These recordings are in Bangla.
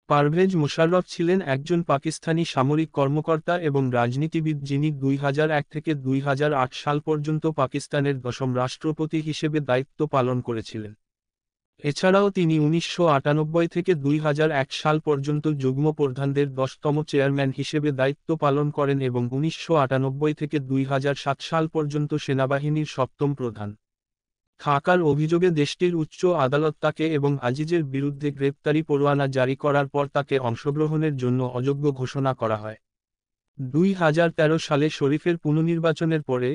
পারভেজ মোশাররফ ছিলেন একজন পাকিস্তানি সামরিক কর্মকর্তা এবং রাজনীতিবিদ যিনি 2001 থেকে 2008 সাল পর্যন্ত পাকিস্তানের 10ম রাষ্ট্রপতি হিসেবে দায়িত্ব পালন করেছিলেন। এছাড়াও তিনি 1998 থেকে 2001 সাল পর্যন্ত যুগ্ম প্রধানদের 10তম চেয়ারম্যান হিসেবে দায়িত্ব পালন করেন এবং 1998 থেকে 2007 সাল পর্যন্ত সেনাবাহিনীর 7ম প্রধান। থাকার অভিযোগে দেশটির উচ্চ আদালত তাকে এবং আজিজের বিরুদ্ধে গ্রেপ্তারি পরোয়ানা জারি করার পর তাকে অংশগ্রহণের জন্য অযোগ্য ঘোষণা করা হয়। 2013 সালে শরীফের পুনর্নির্বাচনের পরে,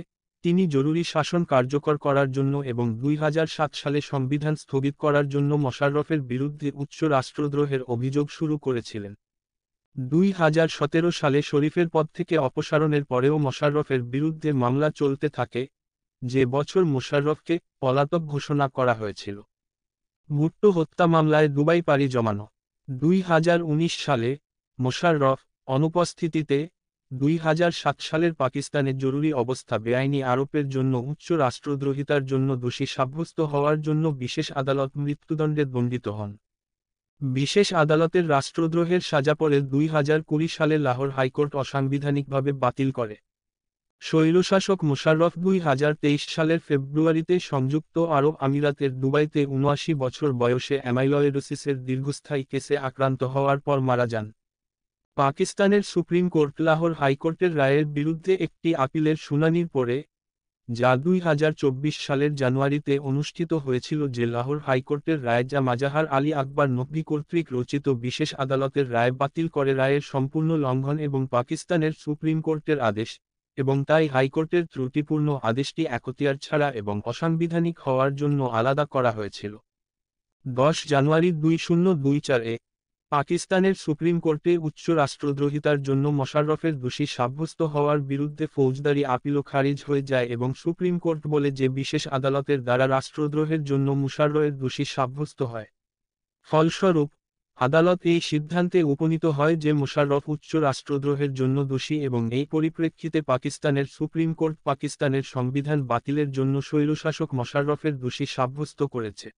তিনি জরুরি শাসন কার্যকর করার জন্য এবং 2007 সালে সংবিধান স্থগিত করার জন্য মোশাররফের বিরুদ্ধে উচ্চ রাষ্ট্রদ্রোহের অভিযোগ শুরু করেছিলেন। 2017 সালে শরীফের পদ থেকে অপসারণের পরেও মোশাররফের বিরুদ্ধে মামলা চলতে থাকে, যে বছর মোশাররফকে পলাতক ঘোষণা করা হয়েছিল। ভুট্টো হত্যা মামলায় দুবাই পাড়ি জমানো। 2019 সালে মোশাররফ অনুপস্থিতিতে 2007 সালের পাকিস্তানের জরুরি অবস্থা বেআইনি আরোপের জন্য উচ্চ রাষ্ট্রদ্রোহিতার জন্য দোষী সাব্যস্ত হওয়ার জন্য বিশেষ আদালত মৃত্যুদণ্ডে দণ্ডিত হন। বিশেষ আদালতের রাষ্ট্রদ্রোহের সাজা পরে 2020 সালে লাহোর হাইকোর্ট অসাংবিধানিকভাবে বাতিল করে। স্বৈরশাসক মোশাররফ 2023 সালের ফেব্রুয়ারিতে সংযুক্ত আরব আমিরাতের দুবাইতে 79 বছর বয়সে অ্যামাইলয়েডোসিসের দীর্ঘস্থায়ী কেসে আক্রান্ত হওয়ার পর মারা যান। পাকিস্তানের সুপ্রিম কোর্ট লাহোর হাইকোর্টের রায়ের বিরুদ্ধে একটি আপিলের শুনানির পরে, যা 2024 সালের জানুয়ারিতে অনুষ্ঠিত হয়েছিল, যে লাহোর হাইকোর্টের রায় যা মাজাহার আলী আকবর নকভি কর্তৃক রচিত বিশেষ আদালতের রায় বাতিল করে রায়ের সম্পূর্ণ লঙ্ঘন এবং পাকিস্তানের সুপ্রিম কোর্টের আদেশ, এবং তাই হাইকোর্টের ত্রুটিপূর্ণ আদেশটি এখতিয়ার ছাড়া এবং অসাংবিধানিক হওয়ার জন্য আলাদা করা হয়েছিল। 10 জানুয়ারি 2024-এ পাকিস্তানের সুপ্রিম কোর্টে উচ্চ রাষ্ট্রদ্রোহিতার জন্য মোশাররফের দোষী সাব্যস্ত হওয়ার বিরুদ্ধে ফৌজদারি আপিলও খারিজ হয়ে যায় এবং সুপ্রিম কোর্ট বলে যে বিশেষ আদালতের দ্বারা রাষ্ট্রদ্রোহের জন্য মোশাররফের দোষী সাব্যস্ত হয়। ফলস্বরূপ, আদালত এই সিদ্ধান্তে উপনীত হয় যে মোশাররফ উচ্চ রাষ্ট্রদ্রোহের জন্য দোষী এবং এই পরিপ্রেক্ষিতে পাকিস্তানের সুপ্রিম কোর্ট পাকিস্তানের সংবিধান বাতিলের জন্য স্বৈরশাসক মোশাররফের দোষী সাব্যস্ত করেছে।